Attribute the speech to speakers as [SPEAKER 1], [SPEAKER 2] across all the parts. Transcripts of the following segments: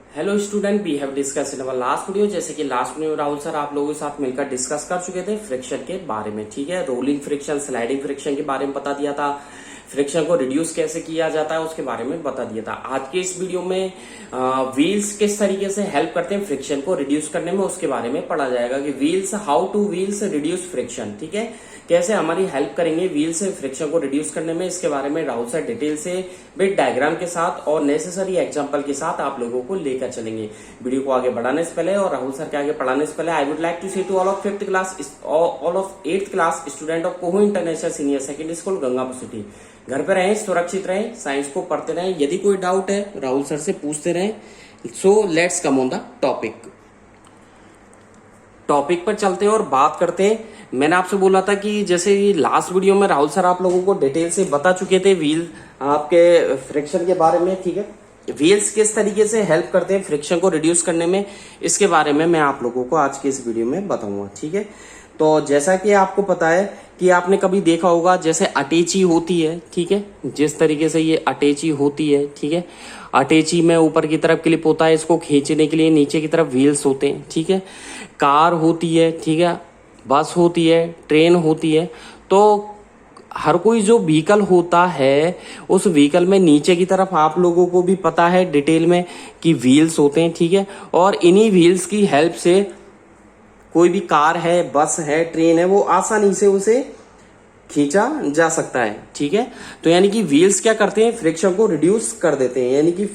[SPEAKER 1] Hello student, we have discuss in our last video. जैसे कि last video में Rahul sir आप लोगों के साथ मिलकर डिस्कस कर चुके थे फ्रिक्शन के बारे में। ठीक है, रोलिंग फ्रिक्शन, स्लाइडिंग फ्रिक्शन के बारे में बता दिया था। फ्रिक्शन को रिड्यूस कैसे किया जाता है उसके बारे में बता दिया था। आज के इस वीडियो में व्हील्स किस तरीके से हेल्प करते हैं फ्रिक्शन को रिड्यूस करने में, उसके बारे में पढ़ा जाएगा कि wheels, how two wheels reduce friction. ठीक है, कैसे हमारी हेल्प करेंगे व्हील से फ्रिक्शन को रिड्यूस करने में, इसके बारे में राहुल सर डिटेल से विद डायग्राम के साथ और नेसेसरी एग्जांपल के साथ आप लोगों को लेकर चलेंगे। वीडियो को आगे बढ़ाने से पहले और राहुल सर के आगे पढ़ाने से पहले I would like to say to all of 5th class, all of 8th class student of Koho international senior secondary school Gangapur city, घर पे रहें, सुरक्षित रहें, साइंस को पढ़ते रहें। यदि कोई डाउट है राहुल सर से पूछते रहें। So let's come on the topic पर चलते हैं और बात करते हैं। मैंने आपसे बोला था कि जैसे लास्ट वीडियो में राहुल सर आप लोगों को डिटेल से बता चुके थे व्हील आपके फ्रिक्शन के बारे में। ठीक है, व्हील्स किस तरीके से हेल्प करते हैं फ्रिक्शन को रिड्यूस करने में, इसके बारे में मैं आप लोगों को आज के इस वीडियो में बताऊंगा। ठीक है, तो जैसा कि आपको पता है कि आपने कभी देखा होगा जैसे अटैची होती है। ठीक है, जिस तरीके से ये अटैची होती है, ठीक है, अटैची में ऊपर की तरफ क्लिप होता है, इसको खींचने के लिए नीचे की तरफ व्हील्स होते हैं। ठीक है, कार होती है, ठीक है, बस होती है, ट्रेन होती है। तो हर कोई जो व्हीकल होता है उस व्हीकल में नीचे की तरफ आप लोगों को भी पता है डिटेल में कि व्हील्स होते हैं। ठीक है, और इन्हीं व्हील्स की हेल्प से कोई भी कार है, बस है, ट्रेन है, वो आसानी से उसे खींचा जा सकता है। ठीक है, तो यानी कि व्हील्स क्या करते हैं, फ्रिक्शन को रिड्यूस कर देते हैं। यानी कि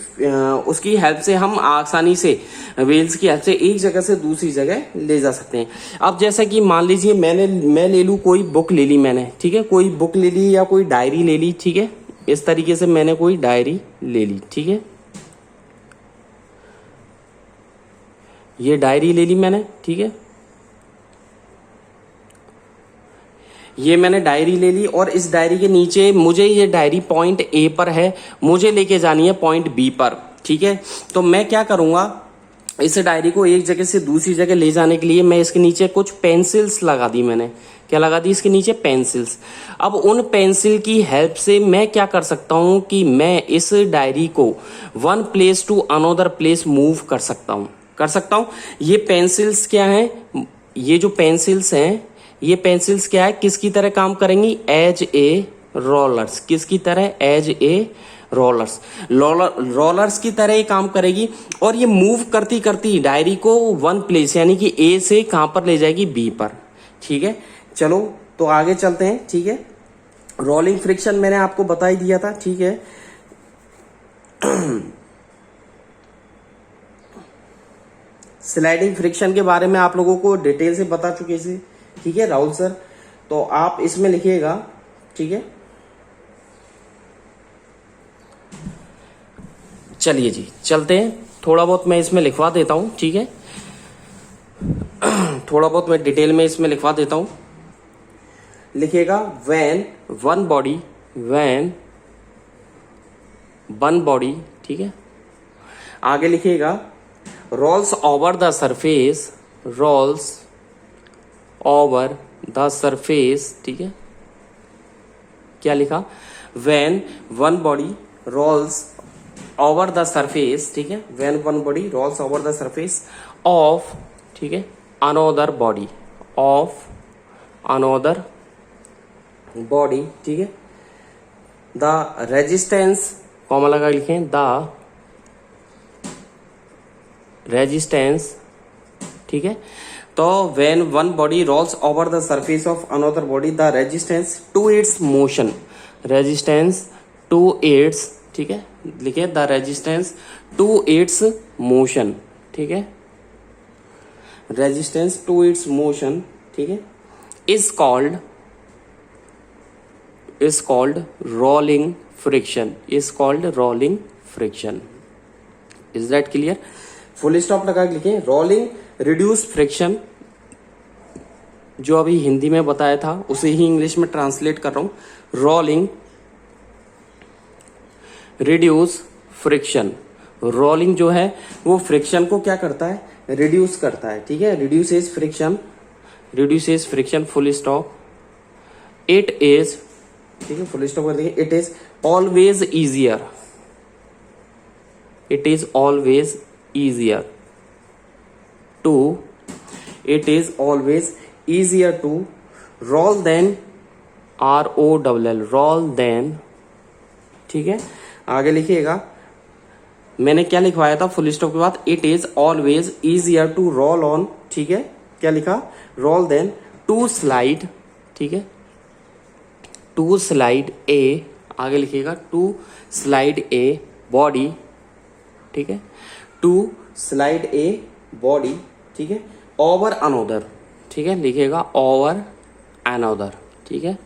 [SPEAKER 1] उसकी हेल्प से हम आसानी से, व्हील्स की हेल्प से एक जगह से दूसरी जगह ले जा सकते हैं। अब जैसा कि मान लीजिए मैं ले लूं, कोई बुक ले ली मैंने, ठीक है, कोई बुक ले ली या कोई डायरी ले ली। ठीक है, इस तरीके से मैंने कोई डायरी ले ली। ठीक है, ये डायरी ले ली मैंने। ठीक है, ये मैंने डायरी ले ली और इस डायरी के नीचे मुझे ये डायरी पॉइंट ए पर है, मुझे लेके जानी है पॉइंट बी पर। ठीक है, तो मैं क्या करूंगा, इस डायरी को एक जगह से दूसरी जगह ले जाने के लिए मैं इसके नीचे कुछ पेंसिल्स लगा दी। मैंने क्या लगा दी, इसके नीचे पेंसिल्स। अब उन पेंसिल की हेल्प से मैं क्या कर सकता हूं कि मैं इस डायरी को one place to another place move कर सकता हूं। ये पेंसिल्स क्या है, ये जो पेंसिल्स हैं, ये पेंसिल्स क्या है, किसकी तरह काम करेंगी, एज ए रोलर्स। किसकी तरह, एज ए रोलर्स की तरह ये काम करेगी। और ये मूव करती करती डायरी को वन प्लेस यानी कि ए से कहां पर ले जाएगी, बी पर। ठीक है, चलो तो आगे चलते हैं। ठीक है, रोलिंग फ्रिक्शन मैंने आपको बता ही दिया था। ठीक है, स्लाइडिंग फ्रिक्शन के बारे में आप लोगों को डिटेल से बता चुके थे। ठीक है राहुल सर, तो आप इसमें लिखिएगा। ठीक है, चलिए जी चलते हैं। थोड़ा बहुत मैं इसमें लिखवा देता हूं। ठीक है, थोड़ा बहुत मैं डिटेल में इसमें लिखवा देता हूं। लिखिएगा व्हेन वन बॉडी, ठीक है, आगे लिखिएगा रोल्स ओवर द सरफेस, ठीक है, क्या लिखा, when one body rolls over the surface, ठीक है, when one body rolls over the surface of, ठीक है, अनोदर बॉडी, ठीक है, द रेजिस्टेंस, कॉमा लगा लिखें, द रेजिस्टेंस। ठीक है, तो when one body rolls over the surface of another body, the resistance to its motion, ठीक है, लिखिए the resistance to its motion. ठीक है, रेजिस्टेंस टू इट्स मोशन, ठीक है, is called rolling friction, is that clear. Full stop लगा के लिखें, रोलिंग रिड्यूस फ्रिक्शन, जो अभी हिंदी में बताया था उसे ही इंग्लिश में ट्रांसलेट कर रहा हूं। रोलिंग रिड्यूस फ्रिक्शन, रोलिंग जो है वो फ्रिक्शन को क्या करता है, रिड्यूस करता है। ठीक है, reduces friction, full stop. It is, ठीक है, फुल स्टॉप कर देंगे, it is always easier to, it is always easier to roll than, ROLL, roll than, ठीक है। आगे लिखिएगा, मैंने क्या लिखवाया था फुल स्टॉप के बाद, it is always easier to roll on, ठीक है। क्या लिखा, रोल देन टू स्लाइड, ठीक है, टू स्लाइड ए, आगे लिखिएगा टू स्लाइड ए बॉडी, ठीक है, टू स्लाइड ए बॉडी, ठीक है, ओवर अनोदर, ठीक है, लिखिएगा ओवर अनोदर, ठीक है,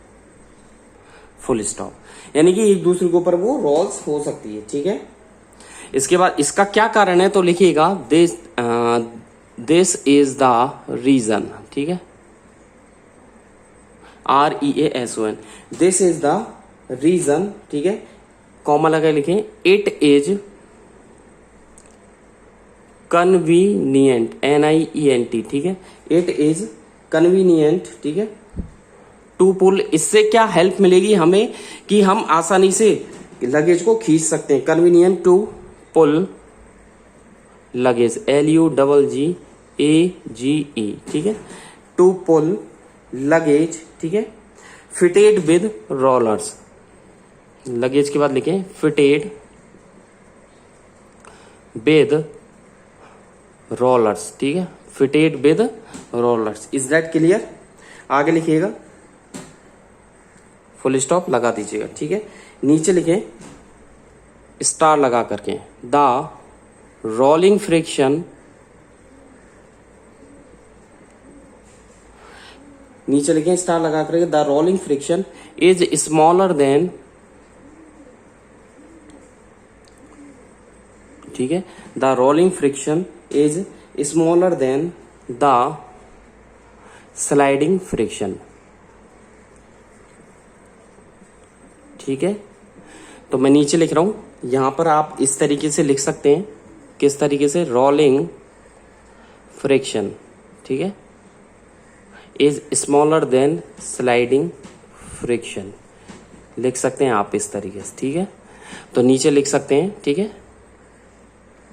[SPEAKER 1] फुल स्टॉप। यानी कि एक दूसरे के ऊपर वो रोल्स हो सकती है, ठीक है। इसके बाद इसका क्या कारण है, तो लिखिएगा दिस इज द रीजन, ठीक है, REASON, this is the reason, ठीक है, कॉमा लगा लिखें, इट इज कन्वीनियंट, NIENT, ठीक है, इट इज कन्वीनियंट, ठीक है, टू पुल। इससे क्या हेल्प मिलेगी हमें कि हम आसानी से लगेज को खींच सकते हैं। Convenient to pull luggage, LUGGAGE, ठीक है, टू पुल लगेज, ठीक है, फिटेड विद रोलर्स, लगेज के बाद लिखें फिटेड विद रोलर्स, ठीक है, fitted with rollers. Is that clear? आगे लिखिएगा, फुल स्टॉप लगा दीजिएगा, ठीक है। नीचे लिखें स्टार लगा करके, द रोलिंग फ्रिक्शन, नीचे लिखें स्टार लगा करके, the rolling friction is smaller than, ठीक है, the rolling friction is smaller than the sliding friction, ठीक है। तो मैं नीचे लिख रहा हूं, यहां पर आप इस तरीके से लिख सकते हैं, किस तरीके से, रोलिंग फ्रिक्शन, ठीक है, is smaller than sliding friction, लिख सकते हैं आप इस तरीके से, ठीक है। तो नीचे लिख सकते हैं, ठीक है,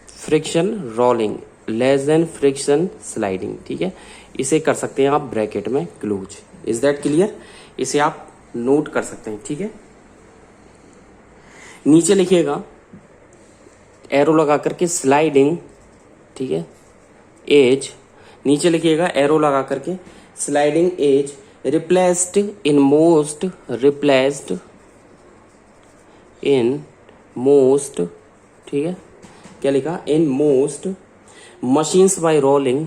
[SPEAKER 1] friction rolling less than friction sliding, ठीक है। इसे कर सकते हैं आप ब्रैकेट में क्लोज। Is that clear? इसे आप नोट कर सकते हैं, ठीक है। नीचे लिखिएगा एरो लगा करके स्लाइडिंग, ठीक है, एज, नीचे लिखिएगा एरो लगा करके sliding is replaced in most, replaced in most, ठीक है, क्या लिखा, in most machines by rolling,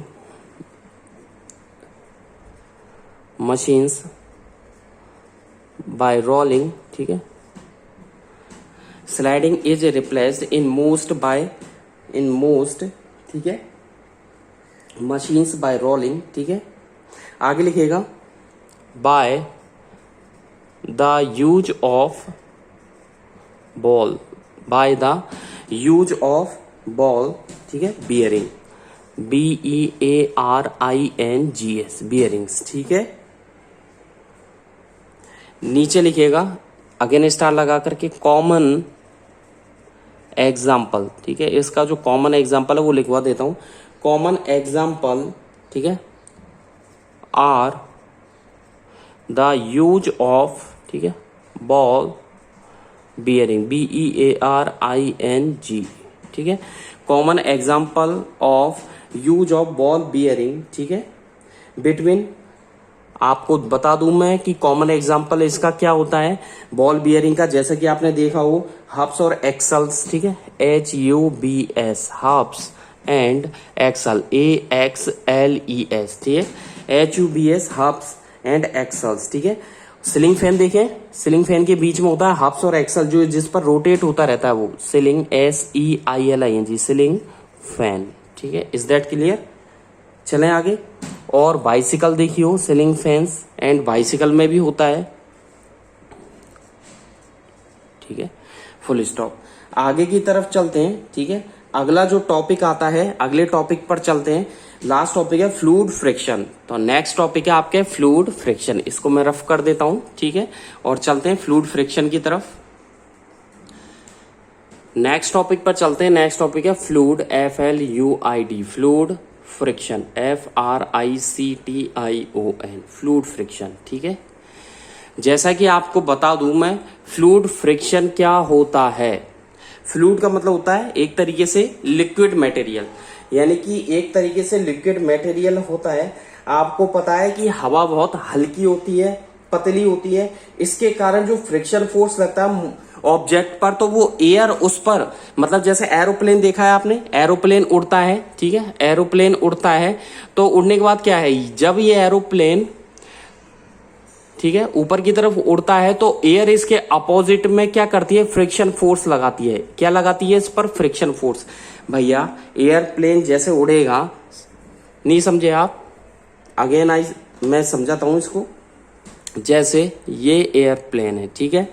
[SPEAKER 1] machines by rolling, ठीक है, sliding is replaced in most by, in most, ठीक है, मशीन्स बाय रोलिंग, ठीक है। आगे लिखिएगा by the use of ball, by the use of ball, ठीक है, बियरिंग, BEARINGS, बियरिंग्स, ठीक है। नीचे लिखिएगा अगेन स्टार लगा करके कॉमन एग्जाम्पल, ठीक है, इसका जो कॉमन एग्जाम्पल है वो लिखवा देता हूं, कॉमन एग्जाम्पल, ठीक है, आर द यूज ऑफ, ठीक है, बॉल बियरिंग, BEARING, ठीक है, common example of use of ball bearing, ठीक है, बिटवीन, आपको बता दूं मैं कि कॉमन एग्जांपल इसका क्या होता है बॉल बियरिंग का, जैसा कि आपने देखा हो हब्स और एक्सल्स, ठीक है, HUBS, hubs and axle, AXLES, ठीक है, HUBS, हब्स एंड एक्सल्स, ठीक है। सीलिंग फैन देखें, सीलिंग फैन के बीच में होता है हब्स और एक्सल, जो जिस पर रोटेट होता रहता है वो सीलिंग, SEILING, सीलिंग फैन, ठीक है। Is that clear? चलें आगे। और बाइसिकल देखियो, सीलिंग फैंस एंड बाइसिकल में भी होता है, ठीक है, फुल स्टॉप। आगे की तरफ चलते हैं, ठीक है। अगला जो टॉपिक आता है, अगले टॉपिक पर चलते हैं। लास्ट टॉपिक है फ्लूइड फ्रिक्शन। तो नेक्स्ट टॉपिक है आपके फ्लूइड फ्रिक्शन, इसको मैं रफ कर देता हूं, ठीक है, और चलते हैं फ्लूइड फ्रिक्शन की तरफ। नेक्स्ट टॉपिक पर चलते हैं। नेक्स्ट टॉपिक है fluid, FLUID, fluid friction, FRICTION, fluid friction. ठीक है, जैसा कि आपको बता दूं मैं, फ्लूइड फ्रिक्शन क्या होता है। फ्लूइड का मतलब होता है एक तरीके से लिक्विड मटेरियल, यानी कि एक तरीके से लिक्विड मटेरियल होता है। आपको पता है कि हवा बहुत हल्की होती है, पतली होती है, इसके कारण जो फ्रिक्शन फोर्स लगता है ऑब्जेक्ट पर, तो वो एयर उस पर, मतलब जैसे एरोप्लेन देखा है आपने, एरोप्लेन उड़ता है, ठीक है, एरोप्लेन उड़ता है, तो उड़ने के बाद क्या है, जब ये एरोप्लेन, ठीक है, ऊपर की तरफ उड़ता है तो एयर इसके अपोजिट में क्या करती है, फ्रिक्शन फोर्स लगाती है। क्या लगाती है इस पर, फ्रिक्शन फोर्स। भैया एयरप्लेन जैसे उड़ेगा, नहीं समझे आप, अगेन मैं समझाता हूं इसको। जैसे ये एयरप्लेन है, ठीक है,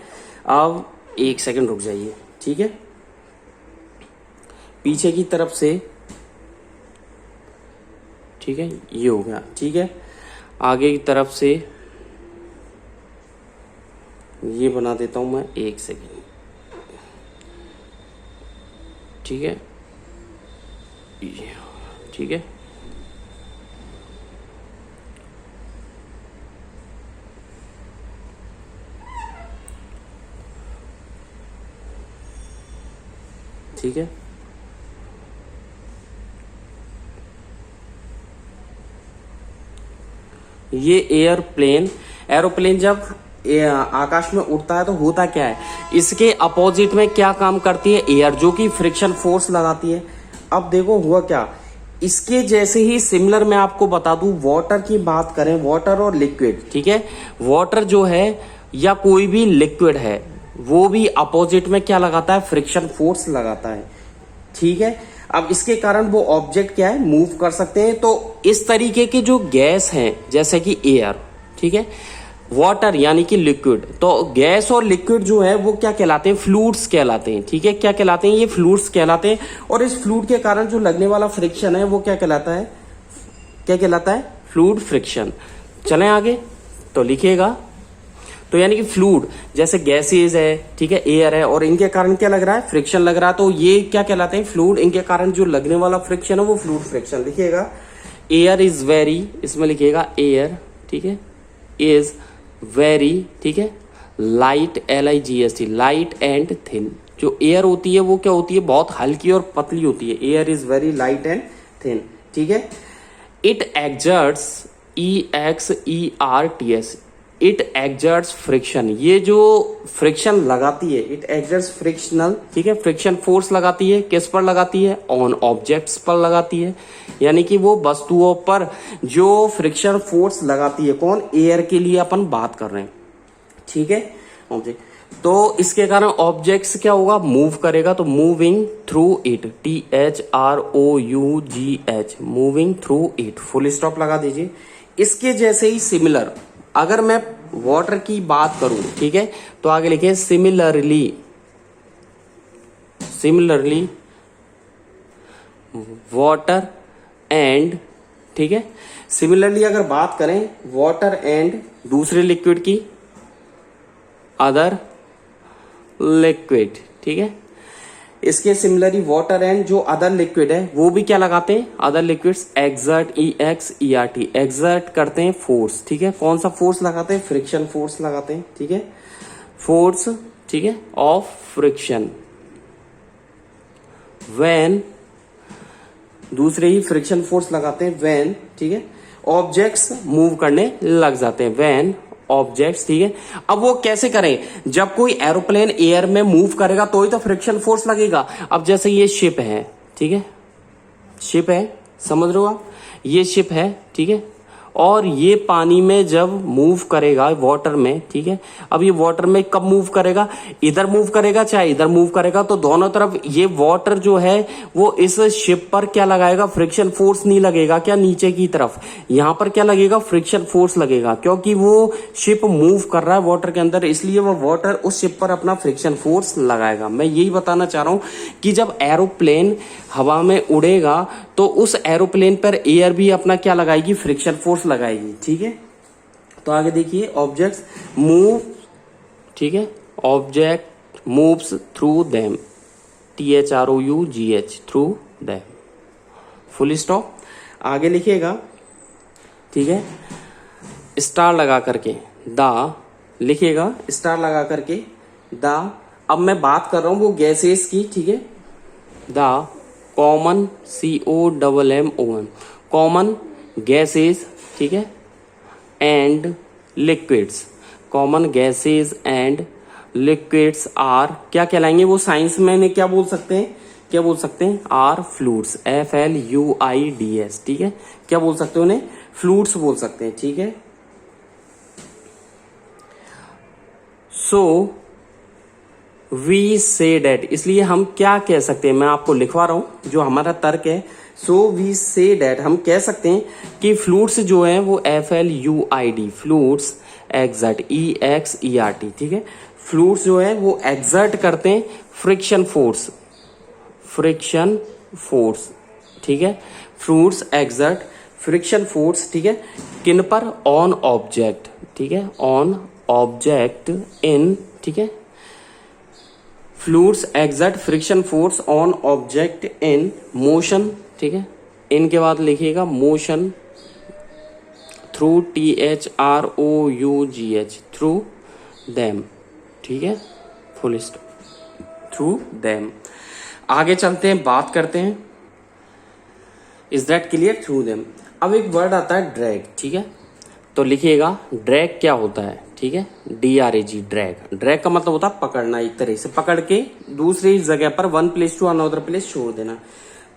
[SPEAKER 1] अब एक सेकंड रुक जाइए, ठीक है, पीछे की तरफ से, ठीक है, ये हो गया, ठीक है, आगे की तरफ से ये बना देता हूं मैं, एक सेकंड, ठीक है, ठीक है, ठीक है, ये एरोप्लेन जब आकाश में उड़ता है तो होता क्या है, इसके अपोजिट में क्या काम करती है, एयर, जो कि फ्रिक्शन फोर्स लगाती है। अब देखो हुआ क्या, इसके जैसे ही सिमिलर मैं आपको बता दूं, वाटर की बात करें, वाटर और लिक्विड, ठीक है, वाटर जो है या कोई भी लिक्विड है, वो भी अपोजिट में क्या लगाता है, फ्रिक्शन फोर्स लगाता है। ठीक है, अब इसके कारण वो ऑब्जेक्ट क्या है, मूव कर सकते हैं। तो इस तरीके के जो गैस हैं, जैसे कि एयर, ठीक है, वाटर यानी कि लिक्विड, तो गैस और लिक्विड जो है वो क्या कहलाते हैं, फ्लूइड्स कहलाते हैं। ठीक है, क्या कहलाते हैं, ये फ्लूइड्स कहलाते हैं। और इस फ्लूइड के कारण जो लगने वाला फ्रिक्शन है वो क्या कहलाता है, क्या कहलाता है, फ्लूइड फ्रिक्शन। चलें आगे, तो लिखिएगा, तो यानी कि फ्लूइड जैसे गैसेज है, ठीक है, एयर है, और इनके कारण क्या लग रहा है, फ्रिक्शन लग रहा है, तो ये क्या कहलाते हैं, फ्लूइड। इनके कारण जो लगने वाला फ्रिक्शन है वो फ्लूइड फ्रिक्शन। लिखिएगा, एयर इज वेरी, इसमें लिखिएगा एयर, ठीक है, इज वेरी, ठीक है, light, LIGHT, light and thin. जो एयर होती है वो क्या होती है, बहुत हल्की और पतली होती है। Air is very light and thin, ठीक है। It exerts, EXERTS, it exerts friction, ये जो फ्रिक्शन लगाती है, इट एक्सर्ट्स फ्रिक्शनल, ठीक है, फ्रिक्शन फोर्स लगाती है, किस पर लगाती है, ऑन ऑब्जेक्ट्स पर लगाती है, यानी कि वो वस्तुओं पर जो फ्रिक्शन फोर्स लगाती है, कौन, एयर के लिए अपन बात कर रहे हैं, ठीक है, ऑब्जेक्ट। तो इसके कारण ऑब्जेक्ट्स क्या होगा, मूव करेगा, तो moving through it, THROUGH, moving through it, full stop लगा दीजिए। इसके जैसे ही सिमिलर, अगर मैं वाटर की बात करूं, ठीक है, तो आगे लिखिए सिमिलरली, वाटर एंड, ठीक है, सिमिलरली अगर बात करें वाटर एंड दूसरे लिक्विड की, अदर लिक्विड, ठीक है, इसके सिमिलरली वाटर एंड जो अदर लिक्विड है वो भी क्या लगाते हैं, other liquids exert, EXERT, exert करते हैं फोर्स, ठीक है, कौन सा फोर्स लगाते हैं, फ्रिक्शन फोर्स लगाते हैं, ठीक है, फोर्स, ठीक है, ऑफ फ्रिक्शन, व्हेन, दूसरे ही फ्रिक्शन फोर्स लगाते हैं व्हेन, ठीक है, ऑब्जेक्ट्स मूव करने लग जाते हैं, व्हेन ऑब्जेक्ट्स, ठीक है। अब वो कैसे करें, जब कोई एरोप्लेन एयर में मूव करेगा तो ही तो फ्रिक्शन फोर्स लगेगा। अब जैसे ये शिप है, ठीक है, शिप है, समझ रहे हो आप, ये शिप है, ठीक है, और ये पानी में जब मूव करेगा, वाटर में, ठीक है, अब ये वाटर में कब मूव करेगा, इधर मूव करेगा चाहे इधर मूव करेगा, तो दोनों तरफ ये वाटर जो है वो इस शिप पर क्या लगाएगा, फ्रिक्शन फोर्स नहीं लगेगा, क्या, नीचे की तरफ, यहां पर क्या लगेगा, फ्रिक्शन फोर्स लगेगा, क्योंकि वो शिप मूव कर रहा है वाटर के अंदर, इसलिए वो वाटर उस शिप पर अपना फ्रिक्शन फोर्स लगाएगा। मैं यही बताना चाह रहा हूं कि जब एरोप्लेन हवा में उड़ेगा तो उस एरोप्लेन पर एयर भी अपना क्या लगाएगी, फ्रिक्शन फोर्स लगाएगी, ठीक है। तो आगे देखिए, ऑब्जेक्ट्स मूव, ठीक है, object moves through them, THROUGH through them, full stop. आगे लिखिएगा, ठीक है, स्टार लगा करके द, लिखिएगा स्टार लगा करके द। अब मैं बात कर रहा हूं वो गैसेस की, ठीक है, the common COMMON common gases, ठीक है, and liquids, common gases and liquids are क्या कहलाएंगे वो साइंस में इन्हें क्या बोल सकते हैं, क्या बोल सकते हैं, आर फ्लूइड्स, FLUIDS, ठीक है, क्या बोल सकते हैं उन्हें, फ्लूइड्स बोल सकते हैं, ठीक है। सो वी से डेट, इसलिए हम क्या कह सकते हैं, मैं आपको लिखवा रहा हूं जो हमारा तर्क है। सो वी से डेट, हम कह सकते हैं कि फ्लूइड्स जो है वो FLUID फ्लूइड्स एक्सर्ट, EXERT, ठीक है, फ्लूइड्स जो है वो एक्सर्ट करते हैं फ्रिक्शन फोर्स, फ्रिक्शन फोर्स, ठीक है, फ्लूइड्स एक्सर्ट फ्रिक्शन फोर्स, ठीक है, किन पर, ऑन ऑब्जेक्ट, ठीक है, ऑन ऑब्जेक्ट इन, ठीक है, fluids exert friction force on object in motion, ठीक है, इनके बाद लिखिएगा motion through THROUGH through them, ठीक है, फुल स्टॉप, थ्रू देम। आगे चलते हैं, बात करते हैं, is that clear, through them. अब एक वर्ड आता है ड्रैग, ठीक है, तो लिखिएगा ड्रैग क्या होता है, ठीक है, DRAG ड्रैग। ड्रैग का मतलब होता है पकड़ना, एक तरह से पकड़ के दूसरी जगह पर one place to another place छोड़ देना।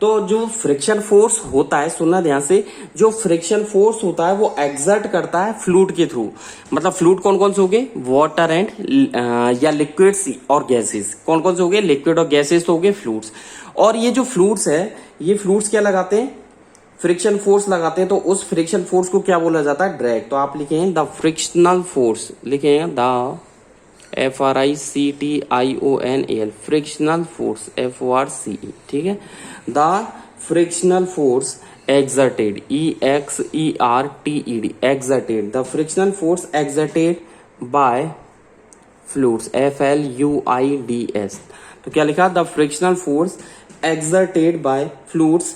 [SPEAKER 1] तो जो फ्रिक्शन फोर्स होता है, सुनना ध्यान से, जो फ्रिक्शन फोर्स होता है वो एक्सर्ट करता है फ्लूइड के थ्रू। मतलब फ्लूइड कौन कौन से हो गए, वाटर एंड या लिक्विड्स और गैसेस, कौन कौन से हो गए, लिक्विड और गैसेस तो हो गए फ्लूइड्स। और ये जो फ्लूइड्स है, ये फ्लूइड्स क्या लगाते हैं, फ्रिक्शन फोर्स लगाते हैं, तो उस फ्रिक्शन फोर्स को क्या बोला जाता है, ड्रैग। तो आप लिखेंगे द फ्रिक्शनल फोर्स, लिखेंगे the FRICTIONAL frictional force FORCE, ठीक है, the frictional force exerted EXERTED exerted, the frictional force exerted by fluids FLUIDS। तो क्या लिखा, the frictional force exerted by fluids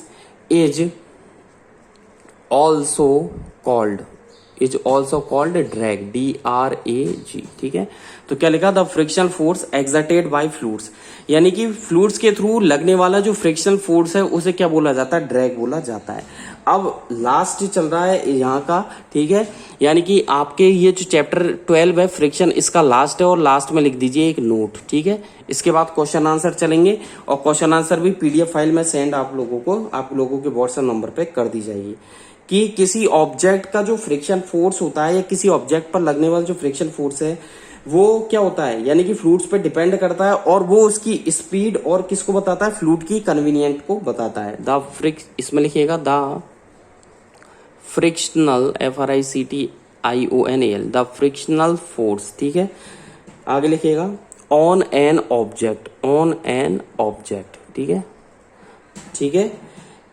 [SPEAKER 1] is also called drag DRAG, ठीक है। तो क्या लिखा, the frictional force exerted by fluids, यानी कि फ्लूइड्स के थ्रू लगने वाला जो फ्रिक्शनल फोर्स है उसे क्या बोला जाता है, ड्रैग बोला जाता है। अब लास्ट चल रहा है यहाँ का, ठीक है, यानी कि आपके ये जो चैप्टर 12 है फ्रिक्शन, इसका लास्ट है, और लास्ट में लिख दीजिए एक नोट, ठीक है। इसके बाद क्वेश्चन आंसर चलेंगे, और क्वेश्चन आंसर भी PDF फाइल में सेंड आप लोगों के व्हाट्सएप नंबर पे कर दी जाएगी। कि किसी ऑब्जेक्ट का जो फ्रिक्शन फोर्स होता है या किसी ऑब्जेक्ट पर लगने वाला जो फ्रिक्शन फोर्स है वो क्या होता है, यानी कि फ्लूइड्स पे डिपेंड करता है, और वो उसकी स्पीड और किसको बताता है, फ्लूइड की कन्वीनियंट को बताता है। इसमें लिखिएगा the frictional FRICTIONAL the frictional force, ठीक है। आगे लिखिएगा ऑन एन ऑब्जेक्ट, ठीक है, ठीक है,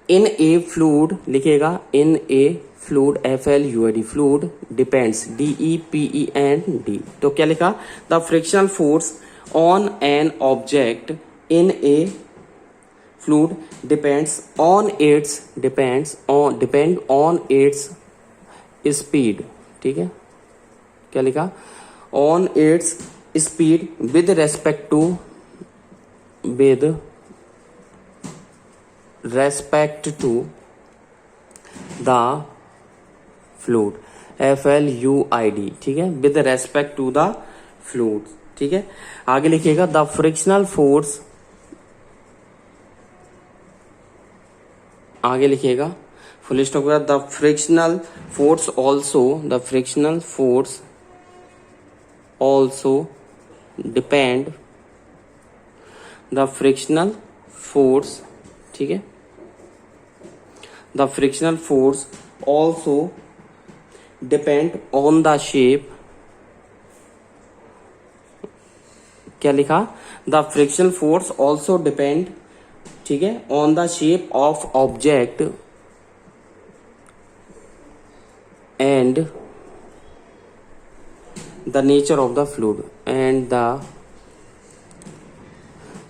[SPEAKER 1] इन ए फ्लूइड, लिखिएगा in a fluid FLUID fluid depends DEPEND। तो क्या लिखा, the frictional force on an object in a fluid depend on its speed, ठीक है, क्या लिखा, on its speed with respect to the fluid FLUID, ठीक है, with respect to the fluid, ठीक है। आगे लिखिएगा द फ्रिक्शनल फोर्स, आगे लिखिएगा फुल स्टॉप के बाद the frictional force also depend the frictional force, ठीक है, the frictional force also depend on the shape, क्या लिखा, the frictional force also depend, ठीक है, on the shape of object and the nature of the fluid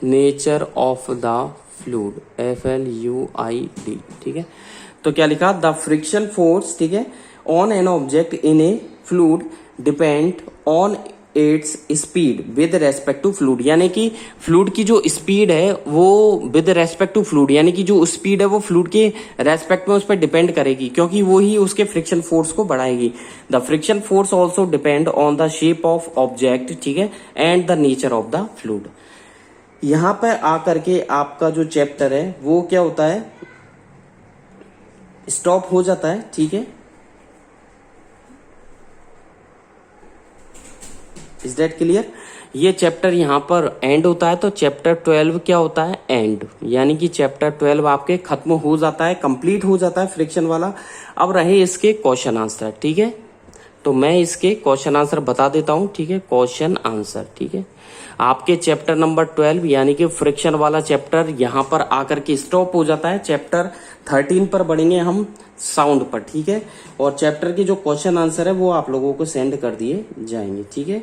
[SPEAKER 1] nature of the fluid, FLUID, ठीक है। तो क्या लिखा, द फ्रिक्शन फोर्स, ठीक है, on an object in a fluid depend on its speed with respect to fluid, यानी कि fluid की जो स्पीड है वो विद रेस्पेक्ट टू फ्लूइड, यानी कि जो स्पीड है वो फ्लूइड के रेस्पेक्ट में उस पर डिपेंड करेगी, क्योंकि वो ही उसके फ्रिक्शन फोर्स को बढ़ाएगी। The friction force also depend on the shape of object, ठीक है, and the nature of the fluid. यहां पर आकर के आपका जो चैप्टर है वो क्या होता है, स्टॉप हो जाता है, ठीक है। Is that clear? ये चैप्टर यहां पर एंड होता है, तो चैप्टर 12 क्या होता है, एंड, यानी कि चैप्टर 12 आपके खत्म हो जाता है, कंप्लीट हो जाता है फ्रिक्शन वाला। अब रहे इसके क्वेश्चन आंसर, ठीक है। तो मैं इसके क्वेश्चन आंसर बता देता हूं, ठीक है। क्वेश्चन आंसर, ठीक है, आपके चैप्टर नंबर 12 यानी कि फ्रिक्शन वाला चैप्टर यहां पर आकर के स्टॉप हो जाता है। चैप्टर 13 पर बढ़ेंगे हम साउंड पर, ठीक है। और चैप्टर के जो क्वेश्चन आंसर है वो आप लोगों को सेंड कर दिए जाएंगे, ठीक है।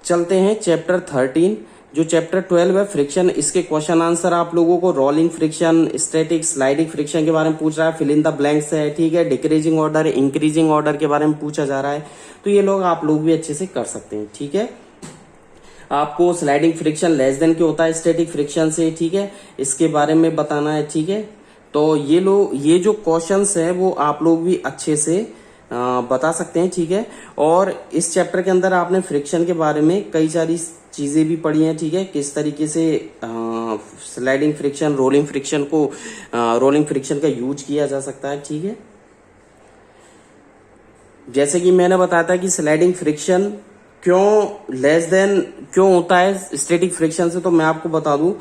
[SPEAKER 1] चलते हैं चैप्टर 13, जो चैप्टर 12 है फ्रिक्शन, इसके क्वेश्चन आंसर आप लोगों को rolling friction, static, sliding friction के बारे में पूछ रहा है, फिल इन द ब्लैंक्स है, ठीक है। डिक्रीजिंग ऑर्डर, इंक्रीजिंग ऑर्डर के बारे में पूछा जा रहा है, तो ये लोग आप लोग भी अच्छे से कर सकते हैं, ठीक है। आपको स्लाइडिंग फ्रिक्शन लेस देन क्या होता है स्टैटिक फ्रिक्शन से, ठीक है, इसके बारे में बताना है, ठीक है। तो ये जो क्वेश्चंस है वो आप लोग भी अच्छे से बता सकते हैं, ठीक है। और इस चैप्टर के अंदर आपने फ्रिक्शन के बारे में कई सारी चीजें भी पढ़ी हैं, ठीक है, किस तरीके से स्लाइडिंग फ्रिक्शन, रोलिंग फ्रिक्शन का यूज किया जा सकता है, ठीक है। जैसे कि मैंने बताया था कि स्लाइडिंग फ्रिक्शन क्यों होता है स्टैटिक फ्रिक्शन से, तो मैं आपको बता दूं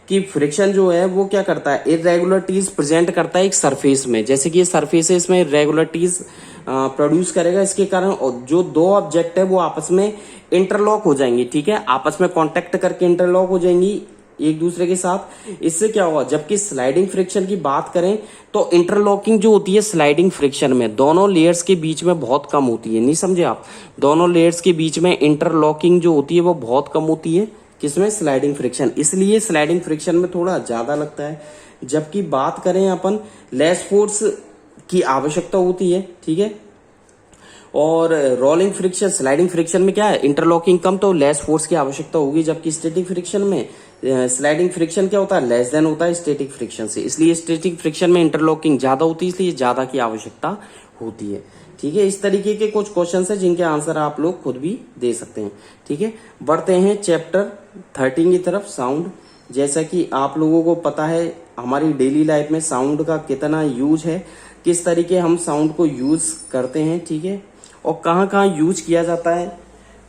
[SPEAKER 1] कि फ्रिक्शन जो है वो क्या करता है, इरेगुलरिटीज प्रेजेंट करता है एक सरफेस में। जैसे कि ये सरफेस है, इसमें इरेगुलरिटीज प्रोड्यूस करेगा, इसके कारण जो दो ऑब्जेक्ट है वो आपस में इंटरलॉक हो जाएंगी, ठीक है, आपस में कांटेक्ट करके इंटरलॉक हो जाएंगी एक दूसरे के साथ। इससे क्या होगा, जबकि स्लाइडिंग फ्रिक्शन की बात करें तो इंटरलॉकिंग जो होती है स्लाइडिंग फ्रिक्शन में दोनों लेयर्स के बीच में बहुत कम होती है, नहीं समझे आप, दोनों लेयर्स के बीच में इंटरलॉकिंग जो होती है वो बहुत कम होती है, किसमें, स्लाइडिंग फ्रिक्शन, इसलिए स्लाइडिंग फ्रिक्शन में थोड़ा ज्यादा लगता है। जबकि बात करें अपन लेस फोर्स की आवश्यकता होती है, ठीक है। और रोलिंग फ्रिक्शन, स्लाइडिंग फ्रिक्शन में क्या है, इंटरलॉकिंग कम तो लेस फोर्स की आवश्यकता होगी, जबकि स्टैटिक फ्रिक्शन में स्लाइडिंग फ्रिक्शन क्या होता है, लेस देन होता है स्टैटिक फ्रिक्शन से, इसलिए स्टैटिक फ्रिक्शन में इंटरलॉकिंग ज्यादा होती है, इसलिए ज्यादा की आवश्यकता होती है, ठीक है। इस तरीके के कुछ क्वेश्चन है जिनके आंसर आप लोग खुद भी दे सकते हैं, ठीक है। बढ़ते हैं चैप्टर 13 की तरफ, साउंड। जैसा कि आप लोगों को पता है हमारी डेली लाइफ में साउंड का कितना यूज है, किस तरीके हम साउंड को यूज करते हैं, ठीक है, और कहाँ कहाँ यूज किया जाता है,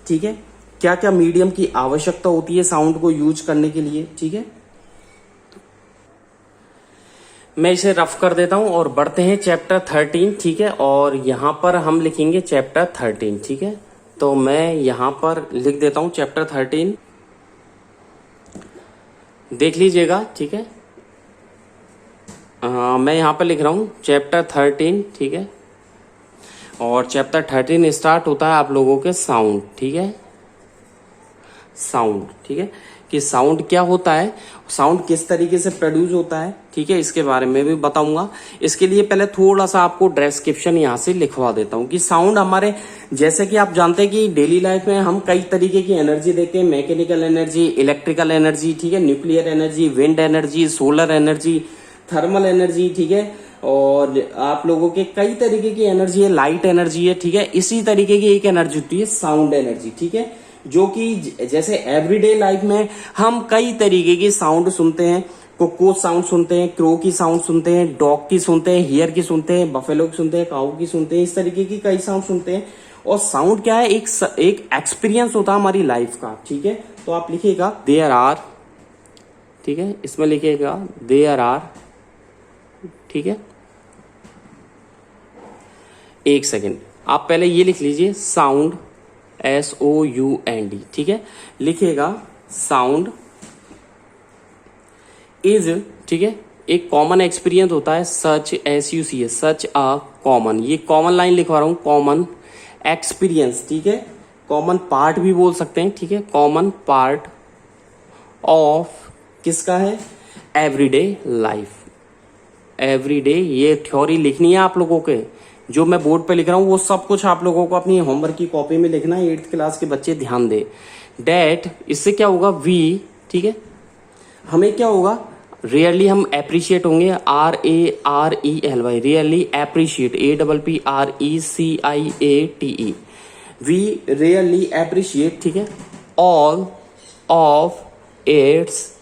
[SPEAKER 1] ठीक है, क्या क्या मीडियम की आवश्यकता होती है साउंड को यूज करने के लिए, ठीक है। मैं इसे रफ कर देता हूं और बढ़ते हैं चैप्टर 13, ठीक है। और यहां पर हम लिखेंगे चैप्टर 13, ठीक है। तो मैं यहां पर लिख देता हूं चैप्टर 13, देख लीजिएगा, ठीक है। मैं यहां पर लिख रहा हूं चैप्टर 13, ठीक है। और चैप्टर 13 स्टार्ट होता है आप लोगों के साउंड, ठीक है, साउंड, ठीक है, कि साउंड क्या होता है, साउंड किस तरीके से प्रोड्यूस होता है, ठीक है, इसके बारे में भी बताऊंगा। इसके लिए पहले थोड़ा सा आपको डिस्क्रिप्शन यहां से लिखवा देता हूं कि साउंड हमारे, जैसे कि आप जानते हैं कि डेली लाइफ में हम कई तरीके की एनर्जी देखते हैं, मैकेनिकल एनर्जी, इलेक्ट्रिकल एनर्जी, ठीक है, nuclear energy, wind energy, solar energy, thermal energy, ठीक है, और आप लोगों के कई तरीके की एनर्जी है, लाइट एनर्जी है, ठीक है। इसी तरीके की एक एनर्जी होती है साउंड एनर्जी, ठीक है, जो कि जैसे एवरीडे लाइफ में हम कई तरीके की साउंड सुनते हैं, कोकोस साउंड सुनते हैं, क्रो की साउंड सुनते हैं, डॉग की सुनते हैं, हियर की सुनते हैं, बफेलो की सुनते हैं, काऊ की सुनते हैं, इस तरीके की कई साउंड सुनते हैं। और साउंड क्या है, एक एक्सपीरियंस होता है हमारी लाइफ का, ठीक है। तो आप लिखिएगा देयर आर, ठीक है, इसमें लिखिएगा देयर आर, ठीक है। एक सेकेंड, आप पहले ये लिख लीजिए साउंड, SOUND, ठीक है, लिखिएगा साउंड इज, ठीक है, एक कॉमन एक्सपीरियंस होता है, सच SUCH, सच अ कॉमन, ये कॉमन लाइन लिखवा रहा हूं, कॉमन एक्सपीरियंस, ठीक है, कॉमन पार्ट भी बोल सकते हैं, ठीक है, कॉमन पार्ट ऑफ किसका है? Everyday life. एवरीडे ये थ्योरी लिखनी है आप लोगों के, जो मैं बोर्ड पे लिख रहा हूँ वो सब कुछ आप लोगों को अपनी होमवर्क की कॉपी में लिखना है। 8th क्लास के बच्चे ध्यान दे। डेट, इससे क्या होगा? वी, ठीक है, हमें क्या होगा? रियली हम अप्रिशिएट होंगे, RARELY, really appreciate, APPRECIATE, we really appreciate, ठीक है, all of its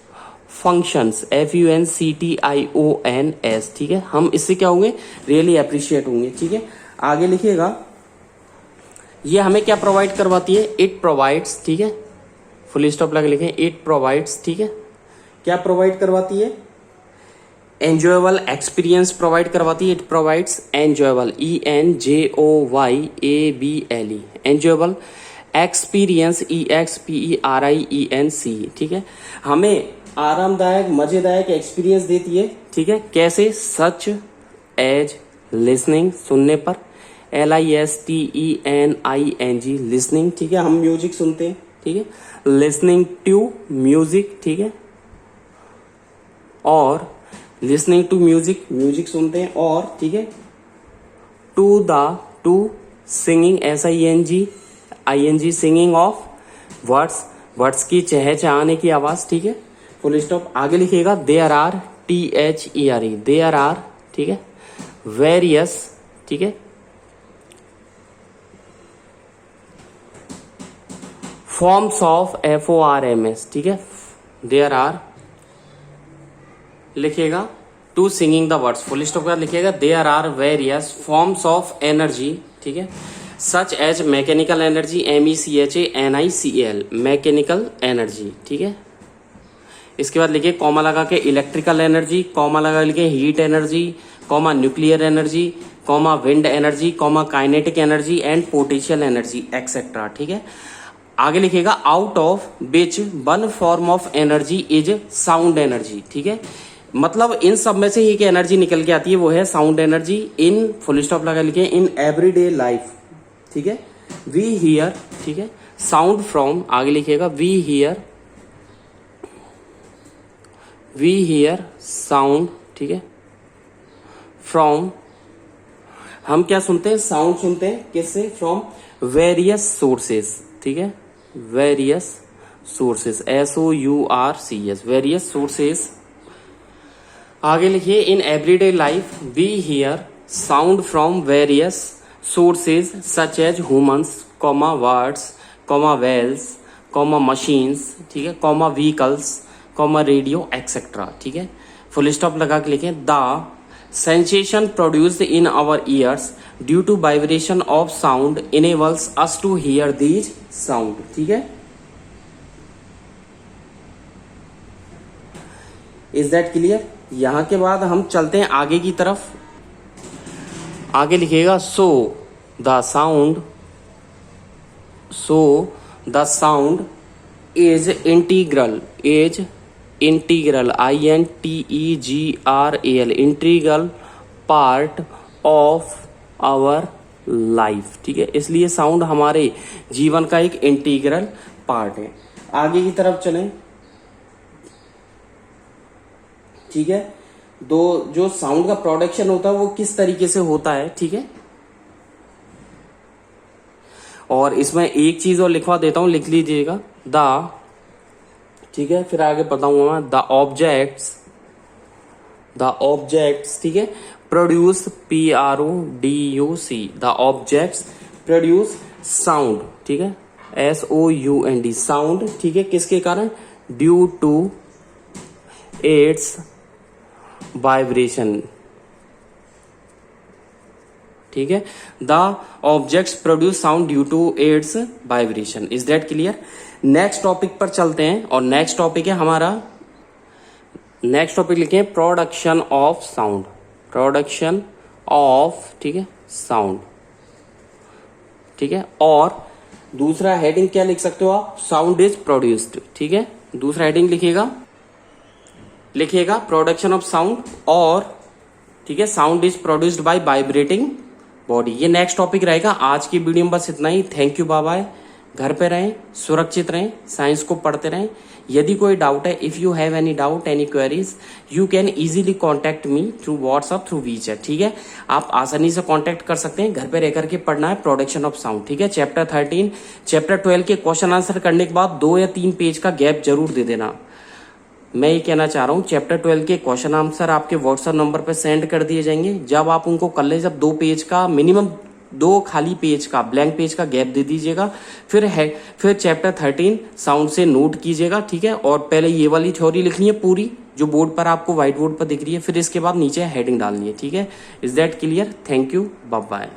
[SPEAKER 1] functions, FUNCTIONS, ठीक है, हम इससे क्या होंगे? रियली अप्रिशिएट होंगे, ठीक है। आगे लिखिएगा, ये हमें क्या प्रोवाइड करवाती है? इट प्रोवाइड्स, ठीक है, फुल स्टॉप लगा लिखें, इट प्रोवाइड्स, ठीक है, क्या प्रोवाइड करवाती है? एंजॉयबल एक्सपीरियंस प्रोवाइड करवाती है। It provides enjoyable, ENJOYABLE, enjoyable experience, EXPERIENC, ठीक है, हमें आरामदायक मजेदायक एक्सपीरियंस देती है, ठीक है, कैसे? सच एज लिसनिंग, सुनने पर, LISTENING, लिसनिंग, ठीक है, हम म्यूजिक सुनते हैं, ठीक है, लिसनिंग टू म्यूजिक, ठीक है, और लिसनिंग टू म्यूजिक, म्यूजिक सुनते हैं, और ठीक है, to singing, SING singing of birds, birds की चहचहाने की आवाज, ठीक है, फुल स्टॉप। आगे लिखिएगा, there are, THERE, there are, ठीक है, वेरियस, ठीक है, फॉर्म्स ऑफ FORMS, ठीक है, देयर आर, लिखिएगा, to singing the birds, full stop के बाद लिखिएगा, there are various forms of energy, ठीक है, such as mechanical energy, MECHANICAL, mechanical energy, ठीक है। इसके बाद लिखिए कॉमा लगा के इलेक्ट्रिकल एनर्जी, कॉमा लगा लिखिए heat energy, comma nuclear energy, comma wind energy, comma kinetic energy and potential energy etcetera, ठीक है। आगे लिखिएगा, out of which one form of energy is sound energy, ठीक है, मतलब इन सब में से एक एनर्जी निकल के आती है, वो है sound energy. In full stop लगा लिखिए, इन एवरीडे लाइफ, ठीक है, वी हियर, ठीक है, साउंड फ्रॉम, आगे लिखिएगा, वी हियर साउंड, ठीक है, फ्रॉम, हम क्या सुनते हैं? साउंड सुनते हैं, किससे? फ्रॉम वेरियस सोर्सेस, ठीक है, various sources, SOURCES, various sources. आगे लिखिए, in everyday life we hear sound from various sources such as humans, comma birds, comma bells, comma machines, ठीक है, comma vehicles, comma radio etcetera, ठीक है, full stop लगा के लिखें, the sensation produced in our ears due to vibration of sound enables us to hear these sound, ठीक है। Is that clear? यहां के बाद हम चलते हैं आगे की तरफ। आगे लिखिएगा, so the sound is integral, INTEGRAL, integral part of our life, ठीक है, इसलिए साउंड हमारे जीवन का एक इंटीग्रल पार्ट है। आगे की तरफ चलें, ठीक है, जो साउंड का प्रोडक्शन होता है वो किस तरीके से होता है, ठीक है, और इसमें एक चीज और लिखवा देता हूं, लिख लीजिएगा, द, ठीक है, फिर आगे बताऊंगा मैं, द ऑब्जेक्ट्स, ठीक है, produce, PRODUC, the objects produce sound, ठीक है, SOUND, साउंड, ठीक है, किसके कारण? ड्यू टू इट्स वाइब्रेशन, ठीक है, the objects produce sound due to its vibration. Is that clear? Next topic पर चलते हैं, और नेक्स्ट टॉपिक है हमारा, नेक्स्ट टॉपिक लिखे production of sound, production of, ठीक है, साउंड, ठीक है, और दूसरा हेडिंग क्या लिख सकते हो आप? साउंड इज प्रोड्यूस्ड, ठीक है, दूसरा हेडिंग लिखिएगा प्रोडक्शन ऑफ साउंड, और ठीक है, sound is produced by vibrating body. ये नेक्स्ट टॉपिक रहेगा। आज की वीडियो में बस इतना ही। थैंक यू, बाय बाय, घर पे रहें, सुरक्षित रहें, साइंस को पढ़ते रहें। यदि कोई डाउट है, if you have any doubt, any queries, you can easily contact me through WhatsApp, through WeChat, ठीक है। आप आसानी से कॉन्टेक्ट कर सकते हैं। घर पे रह करके पढ़ना है प्रोडक्शन ऑफ साउंड, ठीक है। चैप्टर 13, चैप्टर 12 के क्वेश्चन आंसर करने के बाद 2 या 3 पेज का गैप जरूर दे देना। मैं ये कहना चाह रहा हूँ, चैप्टर 12 के क्वेश्चन आंसर आपके व्हाट्सएप नंबर पर सेंड कर दिए जाएंगे। जब आप उनको कर ले, जब 2 पेज का मिनिमम 2 खाली पेज का, ब्लैंक पेज का गैप दे दीजिएगा। फिर चैप्टर 13 साउंड से नोट कीजिएगा, ठीक है। और पहले ये वाली थ्योरी लिखनी है पूरी, जो बोर्ड पर आपको व्हाइट बोर्ड पर दिख रही है। फिर इसके बाद नीचे हेडिंग डालनी है, ठीक है। Is that clear? Thank you, bye bye.